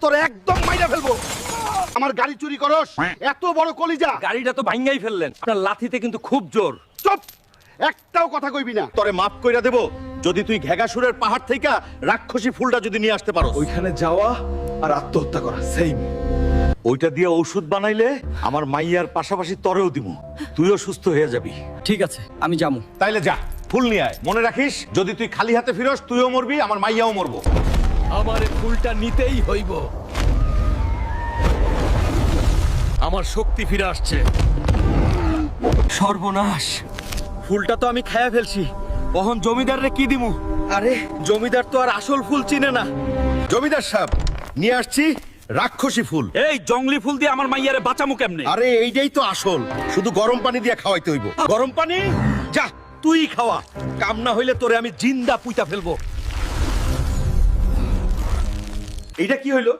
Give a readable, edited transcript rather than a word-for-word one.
তোরে একদম মাইরা ফেলবো। আমার গাড়ি চুরি করস, এত বড় কলিজা। গাড়িটা তো ভাঙ্গাই ফেললেন, আপনার লাথিতে কিন্তু খুব জোর। চুপ, একটাও কথা কইবি না। তোরে মাফ কইরা দেব যদি তুই ঘেঘাসুরের পাহাড় থেকে রাক্ষসী ফুলটা যদি নিয়ে আসতে পারো। ওইখানে যাওয়া আর আত্মহত্যা করা সেম। ওইটা দিয়ে ঔষধ বানাইলে আমার মাইয়ার পাশাপাশি তরেও দিব, তুইও সুস্থ হয়ে যাবি। ঠিক আছে, আমি যাবো। তাইলে যা, ফুল নিয়ে আয়। মনে রাখিস, যদি তুই খালি হাতে ফিরস তুইও মরবি, আমার মাইয়াও মরবো। আমার এই ফুলটা নিতেই হইব। আমার শক্তি ফিরে আসছে। সর্বনাশ, ফুলটা তো আমি খায়া ফেলছি। কখন জমিদাররে কি দিমু? আরে জমিদার তো আর আসল ফুল চিনে না। জমিদার সাহেব, নিয়ে আসছি রাক্ষসী ফুল। এই জংলি ফুল দিয়ে আমার মাইয়ারে বাঁচামু কেমনে? আরে এইটাই তো আসল, শুধু গরম পানি দিয়ে খাওয়াইতে হইব। গরম পানি? যা তুই খাওয়া, কাম না হইলে তোরে আমি জিন্দা পুইতা ফেলবো। এইটা কি হইলো?